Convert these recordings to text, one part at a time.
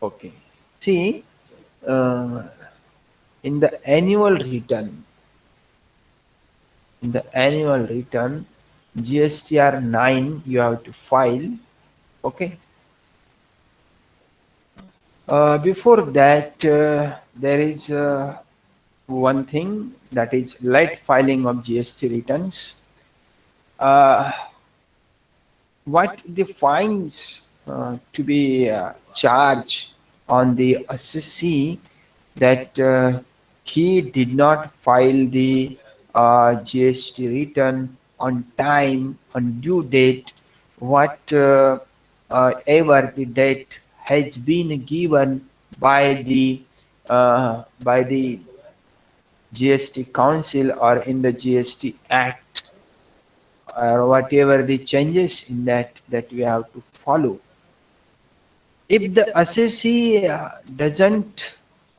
Okay. See, uh, in the annual return, in the annual return, GSTR 9 you have to file. Okay. Before that, there is one thing, that is late filing of GST returns. Uh, what the fines to be charged on the assessee that he did not file the GST return on time, on due date, what ever the date has been given by the GST Council or in the GST Act, or whatever the changes in that we have to follow. If the assessee doesn't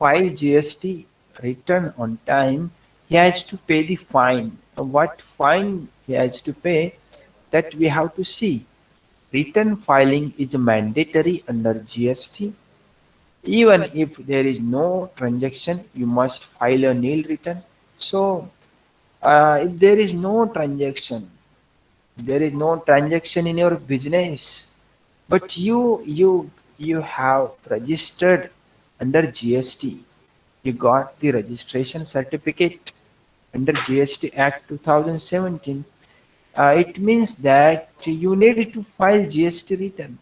file GST return on time, he has to pay the fine. What fine he has to pay, that we have to see. Return filing is mandatory under GST. Even if there is no transaction, you must file a nil return. So, if there is no transaction in your business, but you have registered under GST. You got the registration certificate under GST Act 2017. It means that you need to file GST return.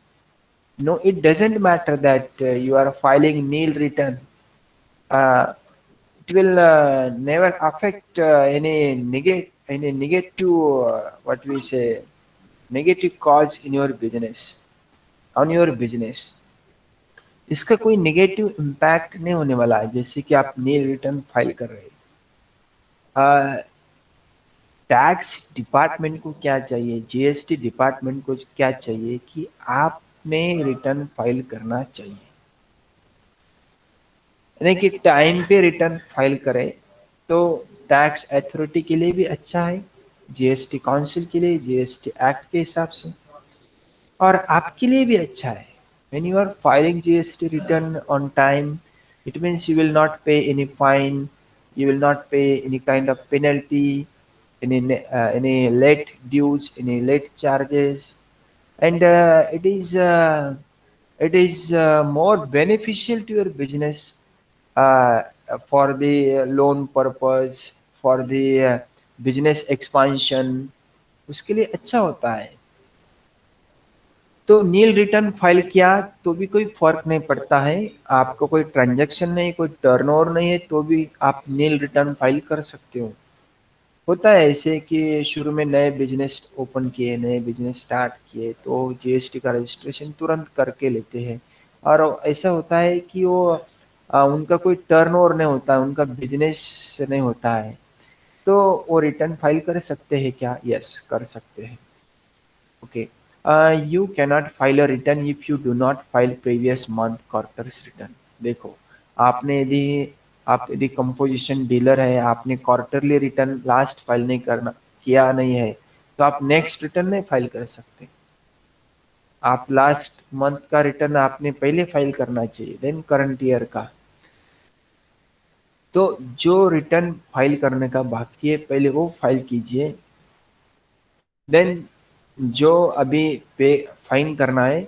No, it doesn't matter that you are filing nil return. Uh, it will never affect any negative what we say, negative calls in your business, on your business. इसका कोई negative impact नहीं होने वाला है, जैसे कि आप नील return file कर रहे हैं। टैक्स डिपार्टमेंट को क्या चाहिए, जीएसटी डिपार्टमेंट को क्या चाहिए कि आपने रिटर्न फाइल करना चाहिए, यानी कि टाइम पे रिटर्न फाइल करें। तो टैक्स अथॉरिटी के लिए भी अच्छा है, जीएसटी काउंसिल के लिए, जीएसटी एक्ट के हिसाब से, और आपके लिए भी अच्छा है। When you are filing GST return on time, it means you will not pay any fine, you will not pay any kind of penalty, any late dues, any late charges, and it is more beneficial to your business uh, for the loan purpose, for the business expansion, उसके लिए अच्छा होता है। तो नील return file किया तो भी कोई फर्क नहीं पड़ता है, आपको कोई ट्रांजैक्शन नहीं, कोई टर्नओवर नहीं है, तो भी आप नील रिटर्न फाइल कर सकते हो। होता है ऐसे कि शुरू में नए बिजनेस ओपन किए, नए बिजनेस स्टार्ट किए, तो जीएसटी का रजिस्ट्रेशन तुरंत करके लेते हैं, और ऐसा होता है कि वो उनका कोई टर्नओवर नहीं होता है, उनका बिजनेस नहीं होता है, तो वो रिटर्न फाइल कर सकते हैं क्या? यस, कर सकते हैं। Okay. You cannot file a return if you do not file previous month quarters return। देखो, आपने यदि आप यदि कंपोजिशन डीलर है, आपने क्वार्टरली रिटर्न लास्ट फाइल नहीं करना किया नहीं है, तो आप नेक्स्ट रिटर्न नहीं फाइल कर सकते। आप लास्ट मंथ का रिटर्न आपने पहले फाइल करना चाहिए, देन करंट ईयर का। तो जो रिटर्न फाइल करने का बाकी है, पहले वो फाइल कीजिए, देन जो अभी पे फाइन करना है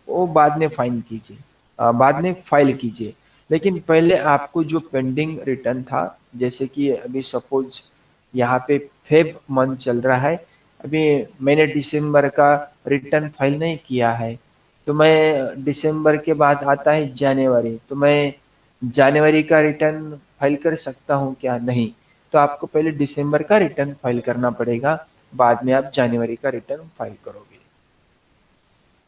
वो बाद में फाइन कीजिए, बाद में फाइल कीजिए। लेकिन पहले आपको जो पेंडिंग रिटर्न था, जैसे कि अभी सपोज यहाँ पे फेब मंथ चल रहा है, अभी मैंने दिसंबर का रिटर्न फाइल नहीं किया है, तो मैं दिसंबर के बाद आता है जनवरी, तो मैं जनवरी का रिटर्न फाइल कर सकता हूँ क्या? नहीं। तो आपको पहले दिसंबर का रिटर्न फाइल करना पड़ेगा, बाद में आप जनवरी का रिटर्न फाइल करोगे।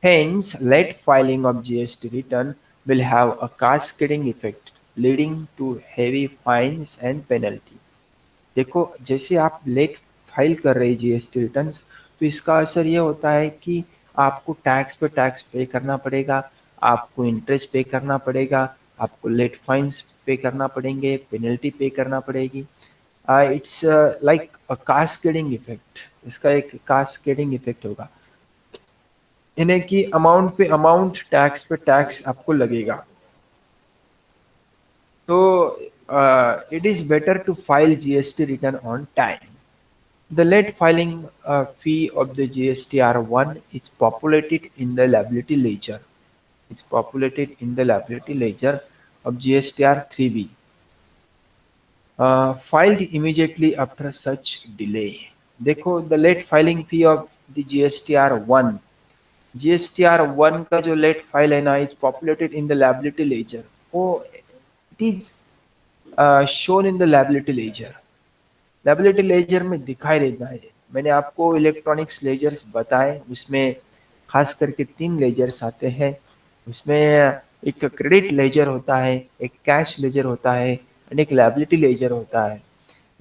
Hence, late filing of GST return will have a cascading effect, leading to heavy fines and penalty। देखो, जैसे आप लेट फाइल कर रहे हैं जीएसटी रिटर्न्स, तो इसका असर ये होता है कि आपको टैक्स पे टैक्स पे करना पड़ेगा, आपको इंटरेस्ट पे करना पड़ेगा, आपको लेट फाइन्स पे करना पड़ेंगे, पेनल्टी पे करना पड़ेगी। It's like a cascading effect, इसका एक कास्केडिंग इफेक्ट होगा, यानी कि अमाउंट पे अमाउंट, टैक्स पे टैक्स आपको लगेगा। तो it is better to file GST return on time. The late filing fee of the GSTR1 is populated in the liability ledger. It's populated in the liability ledger of GSTR3B, filed immediately after such delay. देखो, the late filing fee of the GSTR1, GSTR1 का जो late file है ना, is populated in the liability ledger. वो it is shown in the liability ledger. Liability ledger में दिखाई देता है। मैंने आपको इलेक्ट्रॉनिक्स लेजर्स बताए, उसमें खास करके 3 लेजर्स आते हैं। उसमें एक क्रेडिट लेजर होता है, एक कैश लेजर होता है एंड एक लायबिलिटी लेजर होता है।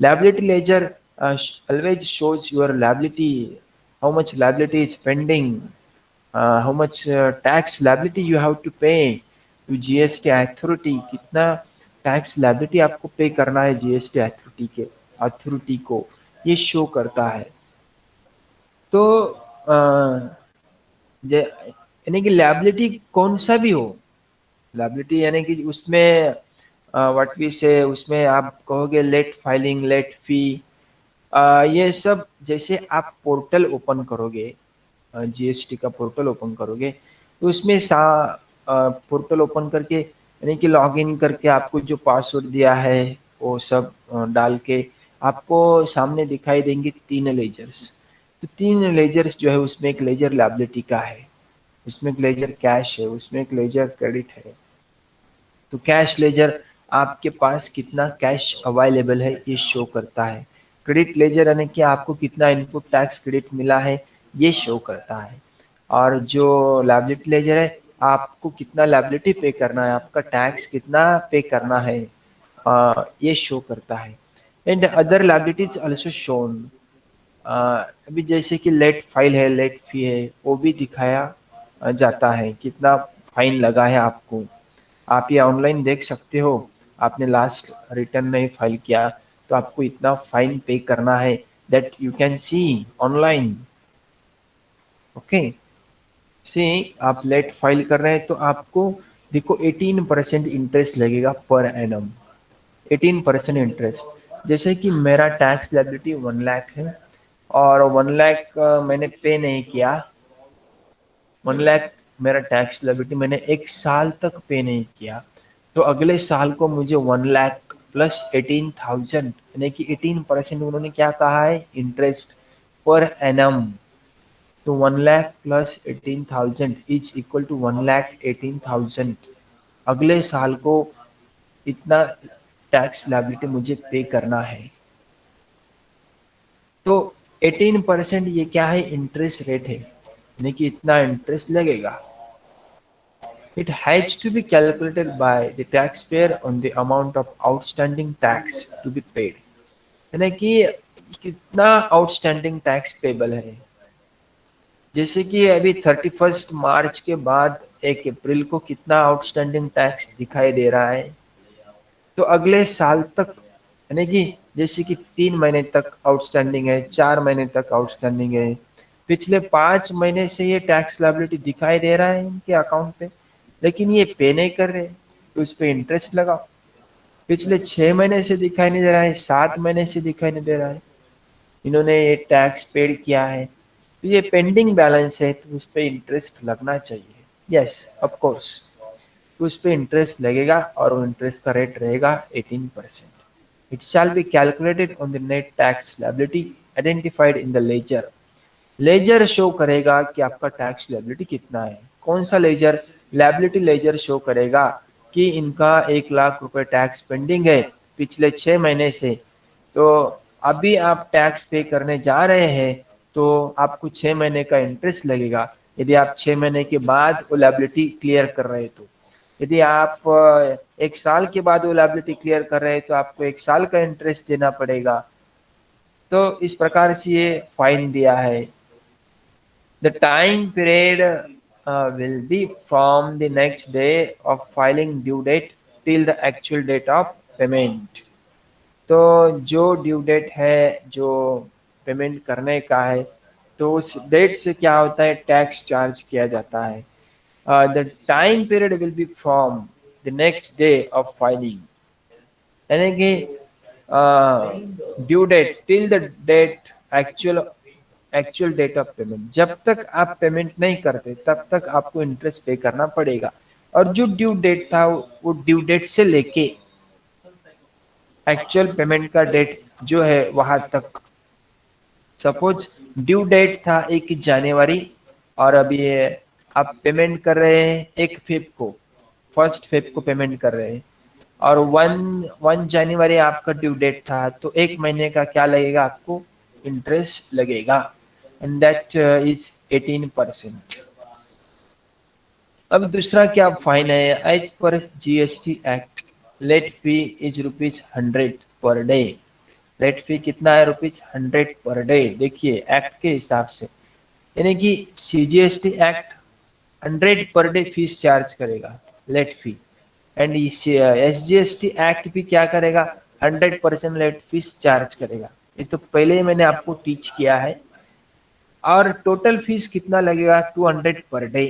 Liability ledger always shows your liability, how much liability is pending, how much tax liability you have to pay to GST authority, कितना टैक्स लायबिलिटी आपको पे करना है जीएसटी अथॉरिटी को, ये शो करता है। तो यानी कि लायबिलिटी कौन सा भी हो, लायबिलिटी यानी कि उसमें व्हाट वी से, उसमें आप कहोगे लेट फाइलिंग, लेट फी, ये सब जैसे आप पोर्टल ओपन करोगे, जीएसटी का पोर्टल ओपन करोगे, तो उसमें पोर्टल ओपन करके यानी कि लॉगिन करके आपको जो पासवर्ड दिया है वो सब डाल के आपको सामने दिखाई देंगे 3 लेजर्स। तो 3 लेजर्स जो है, उसमें एक लेजर लायबिलिटी का है, उसमें एक लेजर कैश है, उसमें एक लेजर क्रेडिट है। तो कैश लेजर आपके पास कितना कैश अवेलेबल है ये शो करता है। क्रेडिट लेजर यानी कि आपको कितना इनपुट टैक्स क्रेडिट मिला है ये शो करता है। और जो लायबिलिटी लेजर है, आपको कितना लायबिलिटी पे करना है, आपका टैक्स कितना पे करना है, ये शो करता है। And other liabilities also shown. अभी जैसे कि लेट फाइल है, लेट फी है, वो भी दिखाया जाता है, कितना फाइन लगा है आपको। आप ये ऑनलाइन देख सकते हो, आपने लास्ट रिटर्न नहीं फाइल किया तो आपको इतना फाइन पे करना है, that you can see online. Okay, से आप लेट फाइल कर रहे हैं तो आपको देखो 18% इंटरेस्ट लगेगा पर एनम, 18% इंटरेस्ट। जैसे कि मेरा टैक्स लायबिलिटी 1 लाख है और 1 लाख मैंने पे नहीं किया, 1 लाख मेरा टैक्स लायबिलिटी मैंने 1 साल तक पे नहीं किया, तो अगले साल को मुझे 1 लाख प्लस 18,000 यानी कि 18% उन्होंने क्या कहा है, इंटरेस्ट पर एनम। तो 1 lakh plus 18,000 is equal to 1,18,000। अगले साल को इतना टैक्स लायबिलिटी मुझे पे करना है। तो 18% ये क्या है, इंटरेस्ट रेट है, यानी कि इतना इंटरेस्ट लगेगा। It has to be calculated by the taxpayer on the amount of outstanding tax to be paid, यानी कि कितना आउटस्टैंडिंग टैक्स पेबल है। जैसे कि अभी 31 मार्च के बाद 1 अप्रैल को कितना आउटस्टैंडिंग टैक्स दिखाई दे रहा है, तो अगले साल तक यानी कि जैसे कि 3 महीने तक आउटस्टैंडिंग है, 4 महीने तक आउटस्टैंडिंग है, पिछले 5 महीने से ये टैक्स लायबिलिटी दिखाई दे रहा है इनके अकाउंट पे, लेकिन ये पे नहीं कर रहे, तो उस पर इंटरेस्ट लगाओ। पिछले 6 महीने से दिखाई नहीं दे रहा है, 7 महीने से दिखाई नहीं दे रहा है, इन्होंने ये टैक्स पेड किया है, तो ये पेंडिंग बैलेंस है, तो उस पर इंटरेस्ट लगना चाहिए। यस, ऑफ कोर्स, तो उस पर इंटरेस्ट लगेगा और वो इंटरेस्ट का रेट रहेगा 18%। It shall be calculated on the net tax liability identified in the ledger. Ledger show करेगा कि आपका टैक्स लायबिलिटी कितना है। कौन सा लेजर, लायबिलिटी लेजर शो करेगा कि इनका 1 लाख रुपए टैक्स पेंडिंग है पिछले 6 महीने से, तो अभी आप टैक्स पे करने जा रहे हैं तो आपको 6 महीने का इंटरेस्ट लगेगा, यदि आप 6 महीने के बाद वो लायबिलिटी क्लियर कर रहे हैं तो। यदि आप 1 साल के बाद वो लायबिलिटी क्लियर कर रहे हैं तो आपको 1 साल का इंटरेस्ट देना पड़ेगा। तो इस प्रकार से ये फाइन दिया है। The time period will be from the next day of filing due date till the actual date of payment। तो जो ड्यू डेट है, जो पेमेंट करने का है, तो उस डेट से क्या होता है, टैक्स चार्ज किया जाता है। The time period will be from the next day of filing. यानी कि due date till the date actual date of payment, जब तक आप पेमेंट नहीं करते तब तक आपको इंटरेस्ट पे करना पड़ेगा। और जो ड्यू डेट था वो ड्यू डेट से लेके एक्चुअल पेमेंट का डेट जो है वहां तक। सपोज ड्यू डेट था 1 जनवरी, और अभी आप पेमेंट कर रहे हैं 1 फेब को, 1 फेब को पेमेंट कर रहे हैं, और 1 जनवरी आपका ड्यू डेट था, तो 1 महीने का क्या लगेगा आपको, इंटरेस्ट लगेगा, एंड दैट इज 18%। अब दूसरा क्या फाइन है, as per GST act late fee is ₹100 per day. Late fee कितना है, ₹100 पर डे। देखिए एक्ट के हिसाब से, यानी कि CGST act 100 per day fees charge करेगा, late fee, and SGST act भी क्या करेगा, 100% लेट फीस चार्ज करेगा। ये तो पहले ही मैंने आपको टीच किया है। और टोटल फीस कितना लगेगा, 200 per day,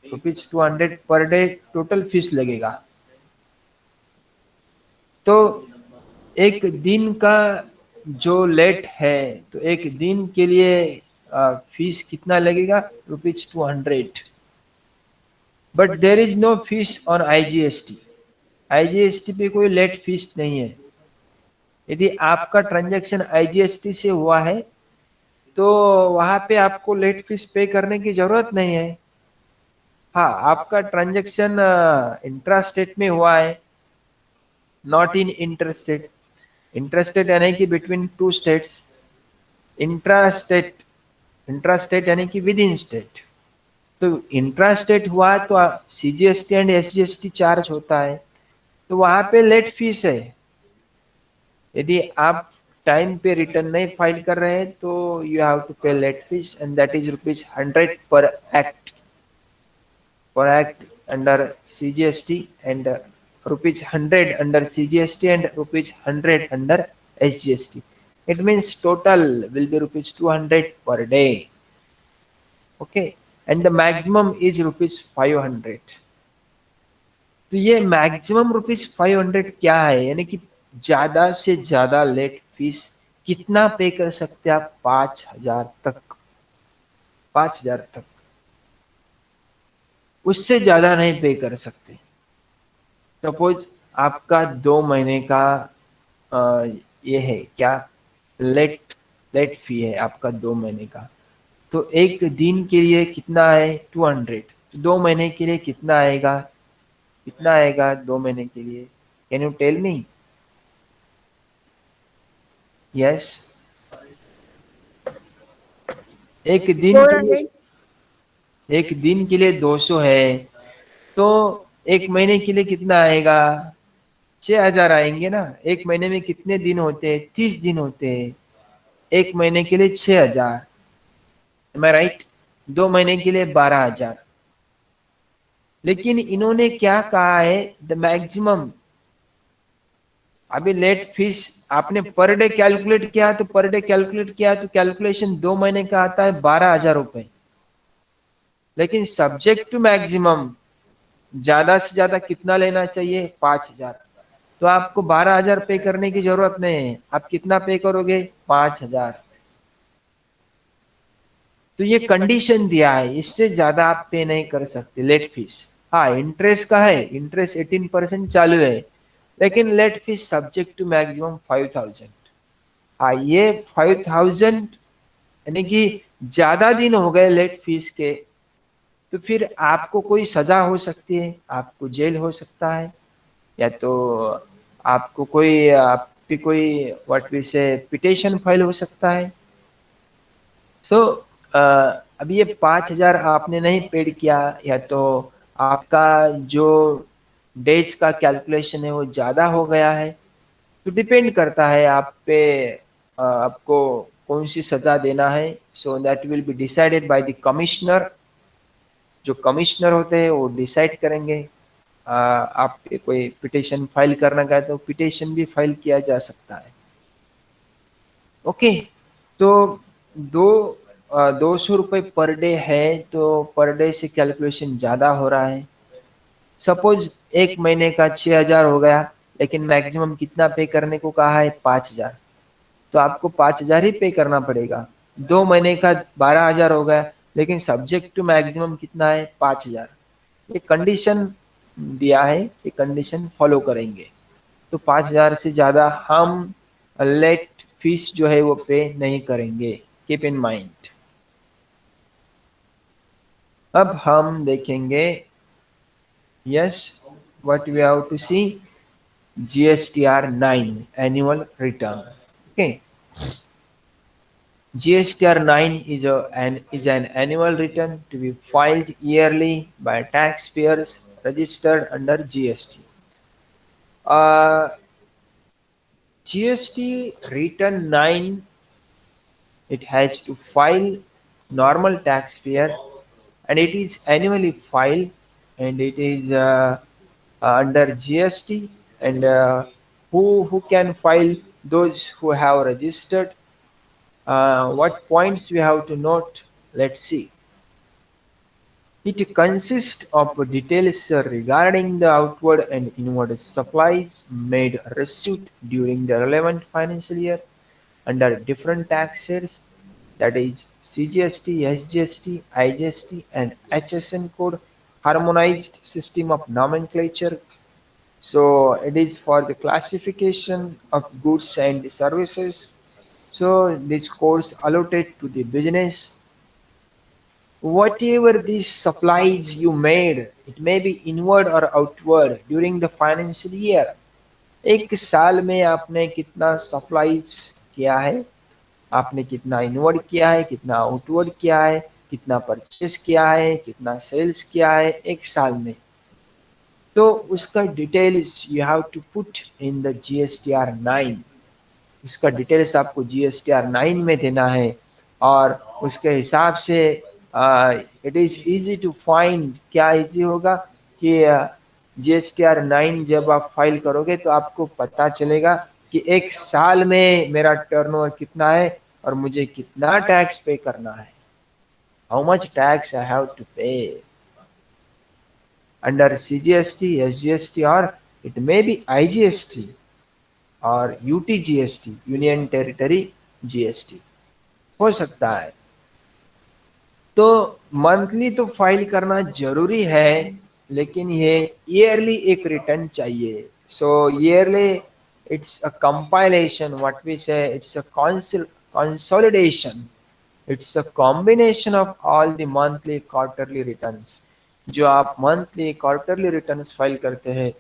₹200 per day total fees लगेगा। तो एक दिन का जो लेट है, तो एक दिन के लिए फीस कितना लगेगा, ₹200। But there is no fees on IGST. IGST पे कोई लेट फीस नहीं है। यदि आपका ट्रांजैक्शन आईजीएसटी से हुआ है तो वहां पे आपको लेट फीस पे करने की जरूरत नहीं है। हाँ, आपका ट्रांजैक्शन इंट्रा स्टेट में हुआ है, नॉट इन इंटरस्टेट। इंटरस्टेट यानी कि between two states, intra state, intra state यानी कि विद इन स्टेट। तो इंट्रा स्टेट हुआ तो सीजीएसटी एंड एसजीएसटी चार्ज होता है, तो वहां पे लेट फीस है। यदि आप टाइम पे रिटर्न नहीं फाइल कर रहे हैं तो you have to pay late fees, and that is ₹100 per act under CGST, and ₹100 under CGST, and ₹100 under SGST. It means total will be ₹200 per day. Okay, and the maximum is ₹500। तो ये maximum ₹500 क्या है, यानी कि ज्यादा से ज्यादा late fees कितना पे कर सकते हैं आप, 5,000 तक, 5,000 तक, उससे ज्यादा नहीं पे कर सकते। सपोज आपका 2 महीने का ये है क्या, लेट लेट फी है आपका 2 महीने का, तो एक दिन के लिए कितना है, 200। 2 महीने के लिए कितना आएगा, कितना आएगा 2 महीने के लिए, can you tell me? Yes, एक दिन फोर के लिए, हंड्रेड एक दिन के लिए 200 है, तो एक महीने के लिए कितना आएगा, 6,000 आएंगे ना। एक महीने में कितने दिन होते हैं, 30 दिन होते हैं, एक महीने के लिए 6,000, एम आई राइट? 2 महीने के लिए 12,000। लेकिन इन्होंने क्या कहा है, द मैक्सिमम। अभी लेट फीस आपने पर डे कैलकुलेट किया, तो पर डे कैलकुलेट किया तो कैलकुलेशन 2 महीने का आता है 12,000 रुपए। लेकिन सब्जेक्ट टू मैक्सिमम, ज्यादा से ज्यादा कितना लेना चाहिए, 5,000। तो आपको 12,000 पे करने की जरूरत नहीं है, आप कितना पे करोगे, 5,000। तो ये कंडीशन दिया है, इससे ज्यादा आप पे नहीं कर सकते लेट फीस। हाँ, इंटरेस्ट का है, इंटरेस्ट 18% चालू है, लेकिन late fees subject to maximum 5,000। हाँ, ये 5,000 यानी कि ज्यादा दिन हो गए लेट फीस के, तो फिर आपको कोई सजा हो सकती है, आपको जेल हो सकता है, या तो आपको कोई आपकी कोई व्हाट वी से पिटिशन फाइल हो सकता है। सो अभी ये 5,000 आपने नहीं पेड किया, या तो आपका जो डेज का कैलकुलेशन है वो ज़्यादा हो गया है, तो डिपेंड करता है आप पे, आपको कौन सी सज़ा देना है। So that will be decided by the commissioner. जो कमिश्नर होते हैं वो डिसाइड करेंगे। आप पे कोई पिटिशन फाइल करना चाहे तो पिटिशन भी फाइल किया जा सकता है। ओके, तो दो 200 रुपये पर डे है, तो पर डे से कैलकुलेशन ज़्यादा हो रहा है। सपोज एक महीने का 6,000 हो गया, लेकिन मैक्सिमम कितना पे करने को कहा है? 5,000। तो आपको 5,000 ही पे करना पड़ेगा। 2 महीने का 12,000 हो गया, लेकिन सब्जेक्ट टू मैक्सिमम कितना है? 5,000। ये कंडीशन दिया है, ये कंडीशन फॉलो करेंगे तो 5,000 से ज्यादा हम लेट फीस जो है वो पे नहीं करेंगे। Keep in mind. अब हम देखेंगे, yes, what we have to see, GSTR 9 annual return. Okay, GSTR 9 is an annual return to be filed yearly by taxpayers registered under GST. Uh, GST return 9, it has to file normal taxpayer, and it is annually filed, and it is under GST. And who can file? Those who have registered. What points we have to note? Let's see. It consists of details regarding the outward and inward supplies made received during the relevant financial year under different tax rates, that is CGST, SGST, IGST, and HSN code, harmonized system of nomenclature. So it is for the classification of goods and services. So this codes allotted to the business. Whatever these supplies you made, it may be inward or outward during the financial year. एक साल में आपने कितना supplies किया है, आपने कितना inward किया है, कितना आउटवर्ड किया है, कितना परचेस किया है, कितना सेल्स किया है एक साल में, तो उसका details you have to put in the GSTR 9। इसका डिटेल्स आपको GSTR 9 में देना है, और उसके हिसाब से it is easy to find. क्या इजी होगा कि GSTR 9 जब आप फाइल करोगे तो आपको पता चलेगा कि एक साल में मेरा टर्नओवर कितना है और मुझे कितना टैक्स पे करना है। How much tax I have to pay under CGST, SGST, और इट मे बी IGST और UTGST, यूनियन टेरिटरी GST हो सकता है। तो मंथली तो फाइल करना जरूरी है, लेकिन ये ईयरली एक रिटर्न चाहिए। So yearly it's a compilation, what we say, it's a consolidation, it's a combination of all the monthly quarterly returns. जो आप मंथली क्वार्टरली रिटर्न्स फाइल करते हैं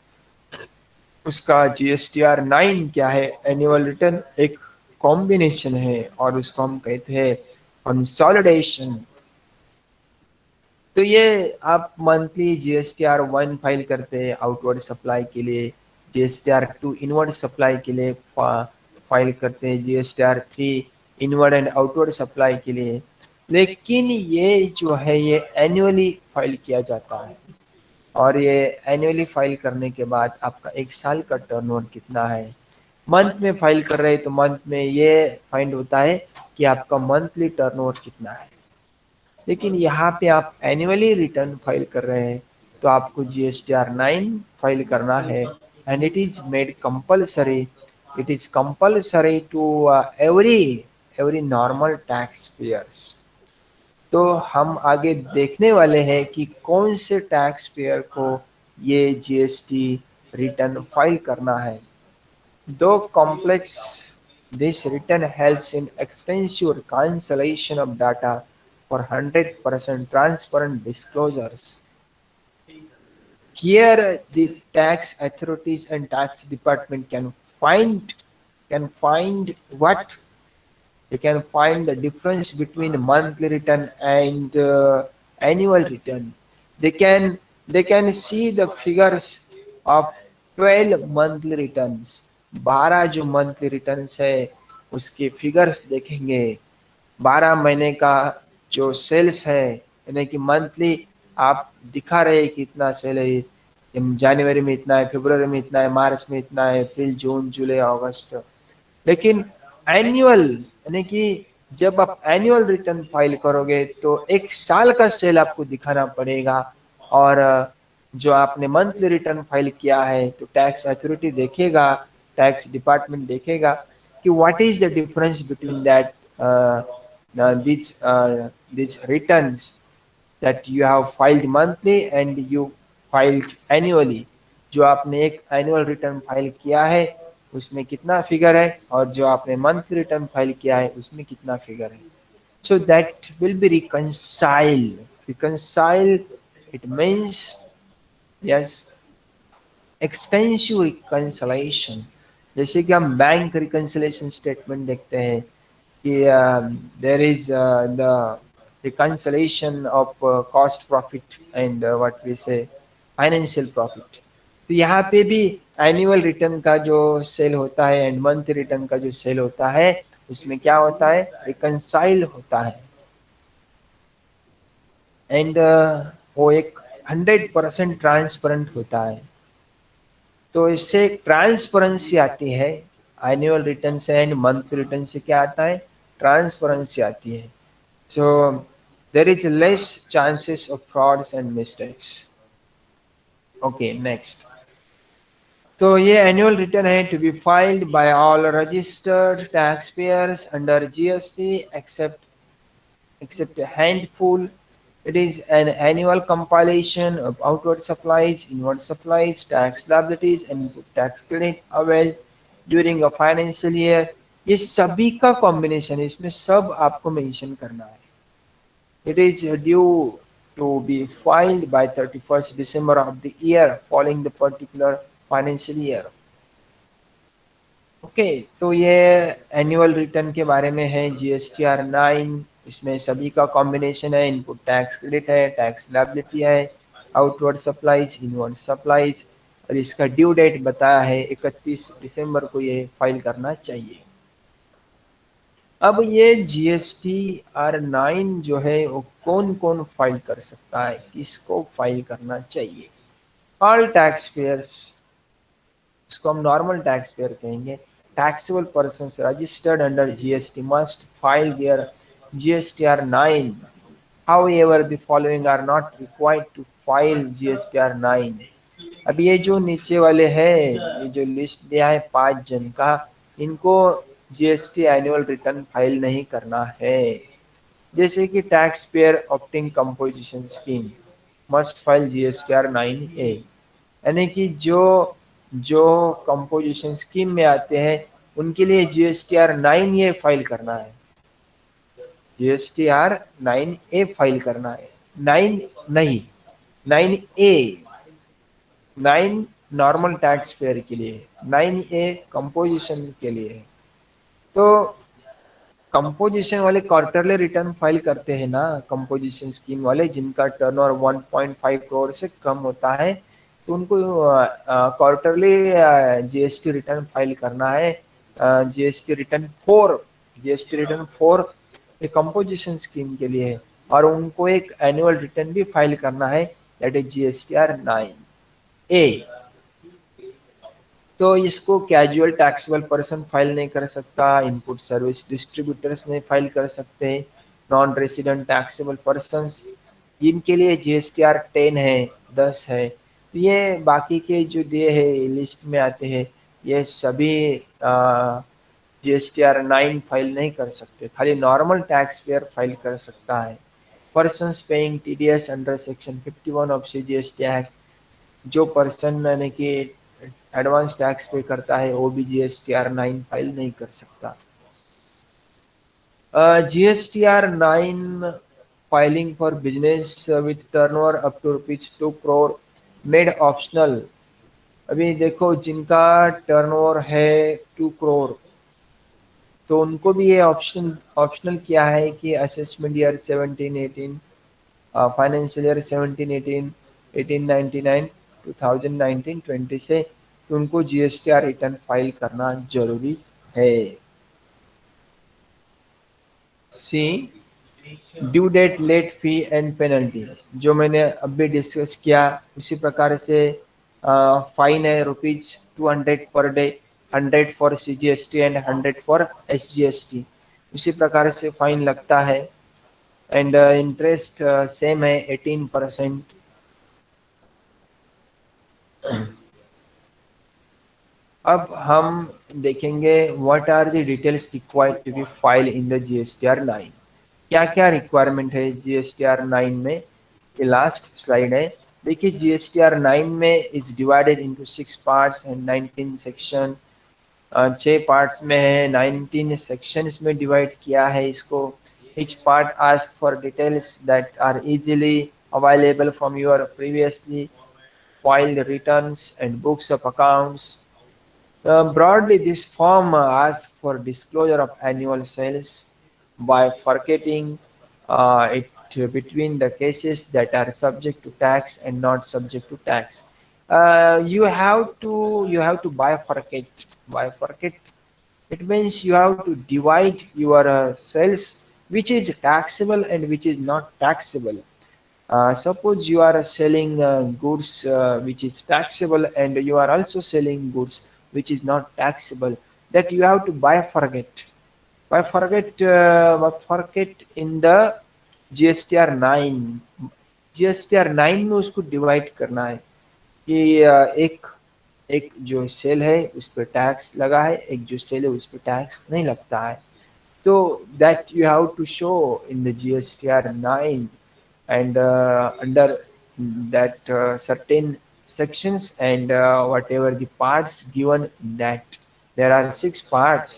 उसका GSTR 9 क्या है? एनुअल रिटर्न एक कॉम्बिनेशन है, और उसको हम कहते हैं कंसोलिडेशन। तो ये आप मंथली GSTR 1 फाइल करते हैं आउटवर्ड सप्लाई के लिए, GSTR 2 इनवर्ड सप्लाई के लिए फाइल करते हैं, GSTR 3 inward and outward supply के लिए। लेकिन ये जो है ये एनुअली फाइल किया जाता है, और ये एनुअली फाइल करने के बाद आपका एक साल का टर्नओवर कितना है। मंथ में फाइल कर रहे हैं तो मंथ में ये फाइंड होता है कि आपका मंथली टर्नओवर कितना है। लेकिन यहाँ पे आप एनुअली रिटर्न फाइल कर रहे हैं तो आपको GSTR 9 फाइल करना है, and it is made compulsory, it is compulsory to every normal tax payers. तो हम आगे देखने वाले हैं कि कौन से टैक्स पेयर को ये GST रिटर्न फाइल करना है। दो complex, this return helps in extensive cancellation of data for 100% transparent disclosures. Here, the tax authorities and tax department can find what they can find the difference between monthly return and annual return. They can see the figures of 12 monthly returns। 12 जो monthly returns है उसके figures देखेंगे। 12 महीने का जो sales है, यानी कि मंथली आप दिखा रहे हैं कि इतना सेल है, जनवरी में इतना है, फरवरी में इतना है, मार्च में इतना है, अप्रैल, जून, जुलाई, अगस्त। लेकिन एनुअल, यानी कि जब आप एनुअल रिटर्न फाइल करोगे तो एक साल का सेल आपको दिखाना पड़ेगा, और जो आपने मंथली रिटर्न फाइल किया है, तो टैक्स अथॉरिटी देखेगा, टैक्स डिपार्टमेंट देखेगा कि what is the difference between that these returns that you have filed monthly and you filed annually. जो आपने एक एनुअल रिटर्न फाइल किया है उसमें कितना फिगर है, और जो आपने मंथली रिटर्न फाइल किया है उसमें कितना फिगर है. So that will be reconcile. Reconcile, it means, yes, extensive reconciliation. जैसे कि हम बैंक रिकंसलेशन स्टेटमेंट देखते हैं कि there is the reconciliation of cost profit and what we say financial profit. तो यहाँ पे भी एनुअल रिटर्न का जो सेल होता है एंड मंथ रिटर्न का जो सेल होता है उसमें क्या होता है, रिकंसाइल होता है. एंड वो एक 100% ट्रांसपेरेंट होता है. तो इससे ट्रांसपेरेंसी आती है. एनुअल रिटर्न से एंड मंथ रिटर्न से क्या आता है, ट्रांसपेरेंसी आती है. So there is less chances of frauds and mistakes. Okay, next. तो ये एनुअल रिटर्न है to be filed by all registered taxpayers under GST except a handful. It is an annual compilation of outward supplies, inward supplies, tax liabilities, and tax credit availed during a financial year. ये सभी का combination है, इसमें सब आपको mention करना है. It is due to be filed by 31st December of the year following the particular financial year. Okay, तो ये एनुअल रिटर्न के बारे में है. GSTR 9, इसमें सभी का कॉम्बिनेशन है. इनपुट टैक्स क्रेडिट है, टैक्स लायबिलिटी है, आउटवर्ड सप्लाईज, इनवर्ड सप्लाईज, और इसका ड्यू डेट बताया है 31 दिसंबर को ये फाइल करना चाहिए. अब ये GSTR 9 जो है वो कौन कौन फाइल कर सकता है, किसको फाइल करना चाहिए. ऑल टैक्स पेयर्स, इसको हम नॉर्मल टैक्स पेयर कहेंगे. Taxable persons registered under GST must file their GSTR 9. However, the following are not required to file GSTR 9. अब ये जो नीचे वाले हैं, ये जो लिस्ट दिया है 5 जन का, इनको जीएसटी एनुअल रिटर्न फाइल नहीं करना है. जैसे कि tax payer opting composition scheme must file GSTR 9A. यानी कि जो जो कंपोजिशन स्कीम में आते हैं उनके लिए GSTR 9A फाइल करना है. GSTR 9A फाइल करना है, 9 नहीं, 9A. 9 नॉर्मल टैक्स पेयर के लिए, 9A कंपोजिशन के लिए. तो कंपोजिशन वाले क्वार्टरली रिटर्न फाइल करते हैं ना, कंपोजिशन स्कीम वाले जिनका टर्नओवर 1.5 करोड़ से कम होता है, तो उनको क्वार्टरली जीएसटी रिटर्न फाइल करना है. जीएसटी रिटर्न 4 ये कंपोजिशन स्कीम के लिए है, और उनको एक एनुअल रिटर्न भी फाइल करना है, दैट इज GSTR 9A. तो इसको कैजुअल टैक्सेबल पर्सन फाइल नहीं कर सकता, इनपुट सर्विस डिस्ट्रीब्यूटर्स नहीं फाइल कर सकते, नॉन रेसिडेंट टैक्सेबल पर्सन्स, इनके लिए GSTR 10 है, 10 है. तो ये बाकी के जो दिए है लिस्ट में आते हैं, ये सभी GSTR 9 फाइल नहीं कर सकते, खाली नॉर्मल टैक्स पेयर फाइल कर सकता है. Persons paying TDS under section 51 of CGST act, जो पर्सन यानी कि एडवांस टैक्स पे करता है वो भी GSTR 9 फाइल नहीं कर सकता. GSTR 9 filing for business with turnover up to ₹2 crore made optional. अभी देखो जिनका टर्नओवर है 2 करोड़, तो उनको भी ये ऑप्शनल किया है कि असेसमेंट ईयर 17-18, फाइनेंशियल ईयर 17-18, 18-99, 2019-20 से, तो उनको GSTR रिटर्न फाइल करना जरूरी है. See due date, late fee and penalty, जो मैंने अभी डिस्कस किया उसी प्रकार से. फाइन है ₹200 per day, 100 for CGST and 100 for SGST, उसी प्रकार से फाइन लगता है. एंड इंटरेस्ट सेम है 18%. अब हम देखेंगे what are the details required to be file in the GSTR 9। क्या क्या रिक्वायरमेंट है जीएसटीआर 9 में, ये लास्ट स्लाइड है। देखिए जीएसटीआर 9 में is divided into 6 parts and 19 section. 6 parts में है, 19 सेक्शंस में डिवाइड किया है इसको। each part asks for details that are easily available from your previously filed returns and books of accounts. Broadly, this form asks for disclosure of annual sales by forgetting it between the cases that are subject to tax and not subject to tax. You have to bifurcate. Bifurcate. It means you have to divide your sales, which is taxable and which is not taxable. Suppose you are selling goods which is taxable and you are also selling goods which is not taxable, that you have to bifurcate. Bifurcate in the GSTR 9। GSTR 9 में उसको divide करना है कि एक एक जो cell है उस पर टैक्स लगा है, एक जो सेल है उस पर टैक्स नहीं लगता है। तो that you have to show in the GSTR 9 and under that certain sections and whatever the parts given in that, there are 6 parts।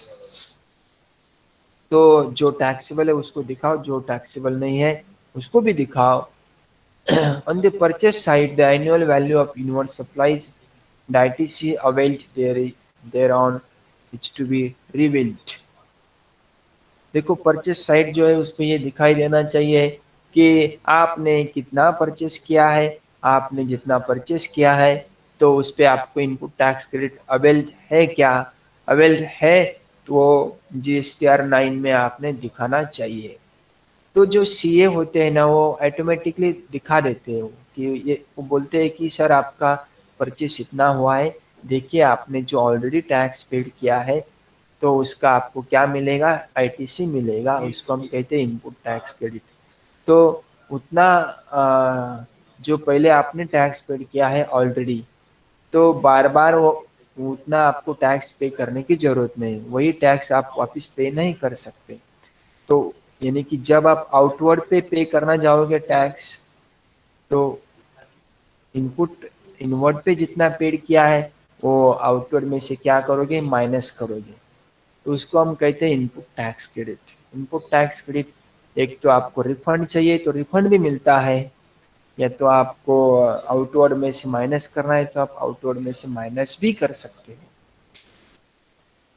तो जो टैक्सेबल है उसको दिखाओ, जो टैक्सेबल नहीं है उसको भी दिखाओ। On the purchase side, the annual value of inward supplies, the ITC availed thereon is to be revealed। देखो परचेस साइड जो है उसमें ये दिखाई देना चाहिए कि आपने कितना परचेस किया है। आपने जितना परचेस किया है तो उस पर आपको इनपुट टैक्स क्रेडिट अवेल्ड है क्या। अवेल्ड है तो GSTR 9 में आपने दिखाना चाहिए। तो जो सीए होते हैं ना वो ऑटोमेटिकली दिखा देते हैं कि ये वो बोलते हैं कि सर आपका परचेस इतना हुआ है, देखिए आपने जो ऑलरेडी टैक्स पेड किया है तो उसका आपको क्या मिलेगा, आईटीसी मिलेगा, उसको हम कहते हैं इनपुट टैक्स क्रेडिट। तो उतना जो पहले आपने टैक्स पेड किया है ऑलरेडी, तो बार बार वो उतना आपको टैक्स पे करने की जरूरत नहीं, वही टैक्स आप वापस पे नहीं कर सकते। तो यानी कि जब आप आउटवर्ड पे करना जाओगे टैक्स, तो इनपुट इनवर्ड पे जितना पेड किया है वो आउटवर्ड में से क्या करोगे, माइनस करोगे। तो उसको हम कहते हैं input tax credit. Input tax credit एक तो आपको रिफंड चाहिए तो रिफंड भी मिलता है, या तो आपको आउटवर्ड में से माइनस करना है तो आप आउटवर्ड में से माइनस भी कर सकते हैं।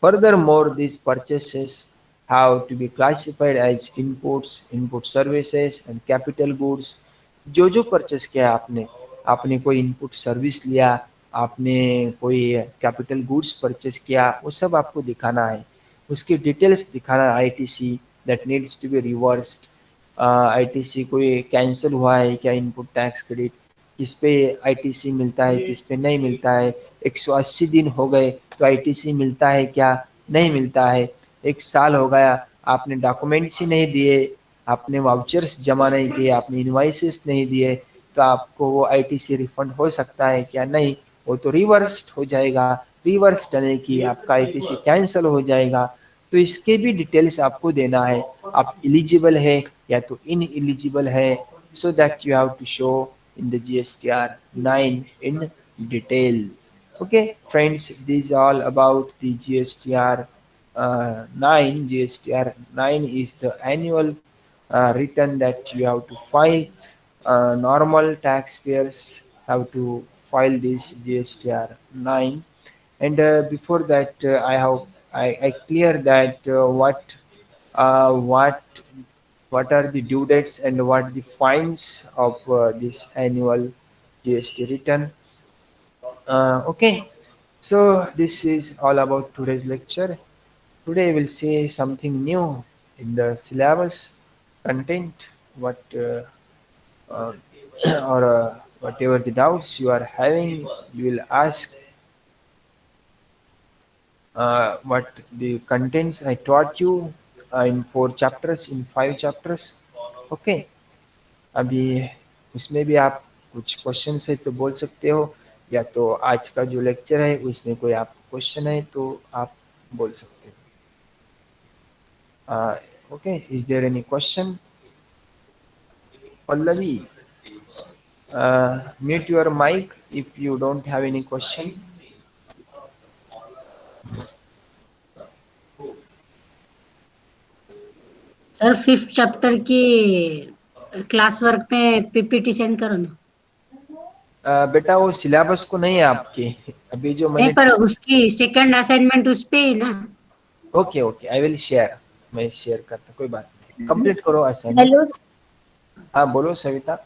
Furthermore, these purchases have to be classified as inputs, input services and capital goods। जो जो परचेस किया आपने, आपने कोई इनपुट सर्विस लिया, आपने कोई कैपिटल गुड्स परचेस किया, वो सब आपको दिखाना है। उसकी डिटेल्स दिखाना है। ITC that needs to be reversed. ITC कोई कैंसिल हुआ है क्या, इनपुट टैक्स क्रेडिट किस पे आईटीसी मिलता है किस पे नहीं मिलता है। 180 दिन हो गए तो आईटीसी मिलता है क्या, नहीं मिलता है। 1 साल हो गया आपने डॉक्यूमेंट्स ही नहीं दिए, आपने वाउचर्स जमा नहीं किए, आपने इनवाइसेस नहीं दिए, तो आपको वो आईटीसी रिफंड हो सकता है क्या, नहीं, वो तो रिवर्स हो जाएगा। रिवर्स डलने की आपका आईटीसी कैंसिल हो जाएगा। तो इसके भी डिटेल्स आपको देना है, आप एलिजिबल है या तो इन एलिजिबल है। So that you have to show in the GSTR 9 in detail। Okay, friends, this is all about the GSTR 9. GSTR 9 is the annual return that you have to file. Normal taxpayers have to file this GSTR 9, and before that, I clear that what are the due dates and what the fines of this annual GST return. Okay, so this is all about today's lecture. Today we'll see something new in the syllabus content, what uh, or whatever the doubts you are having, you will ask what the contents I taught you in 4 chapters, in 5 chapters. Okay, अभी उसमें भी आप कुछ question है तो बोल सकते हो, या तो आज का जो लेक्चर है उसमें कोई आप क्वेश्चन है तो आप बोल सकते हो। Okay, is there any question? Pallavi, mute your mic if you don't have any question. Sir 5th chapter की क्लास वर्क पे पीपीटी सेंड करो ना। बेटा वो सिलेबस को नहीं है आपके, अभी जो नहीं, मैंने। पर उसकी सेकंड असाइनमेंट उस पे ही ना। Okay okay, I will share, मैं शेयर करता, कोई बात नहीं, कंप्लीट करो असाइनमेंट। हेलो। हाँ बोलो सविता।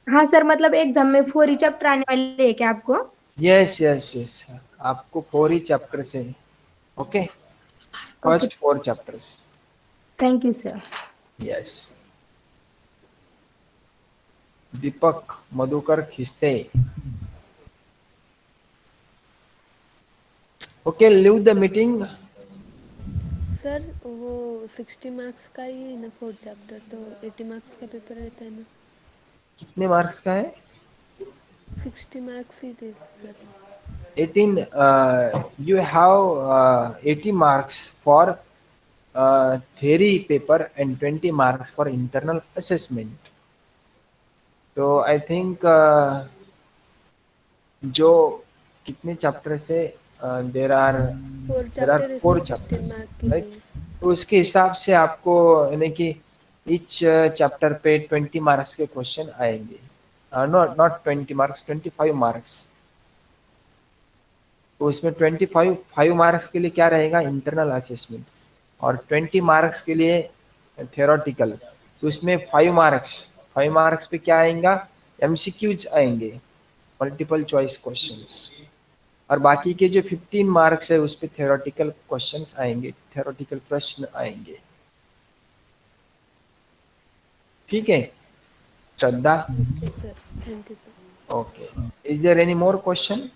हाँ सर, मतलब एग्जाम में 4 ही चैप्टर आने वाले हैं क्या आपको? यस यस यस, आपको 4 ही चैप्टर से। Okay, okay, first 4 chapters. Thank you sir. Yes. Deepak Madhukar खिस्ते। Okay, leave the meeting. Sir वो 60 मार्क्स का ही है ना 4th चैप्टर, तो 80 मार्क्स का पेपर रहता है ना। कितने मार्क्स का है? 60 मार्क्स ही थे sir. 18, you have 80 marks for theory paper and 20 marks for internal assessment. So I think जो कितने चैप्टर से, there are 4 there are chapter है सर, 4 16 चैप्टर्स, मार्क के राइट? लिए। तो उसके हिसाब से आपको यानी कि ईच चैप्टर पे 20 मार्क्स के क्वेश्चन आएंगे। Not not 20 marks, 25 marks. तो इसमें 5 मार्क्स के लिए क्या रहेगा? इंटरनल असेसमेंट, और 20 मार्क्स के लिए थ्योरेटिकल। तो इसमें 5 मार्क्स पे क्या आएगा? एमसीक्यूज आएंगे, मल्टीपल चॉइस क्वेश्चंस। और बाकी के जो 15 मार्क्स है उस पे थ्योरेटिकल क्वेश्चंस आएंगे, थ्योरेटिकल प्रश्न आएंगे। ठीक है Shraddha? Okay sir, thank you sir. Okay, is there any more question?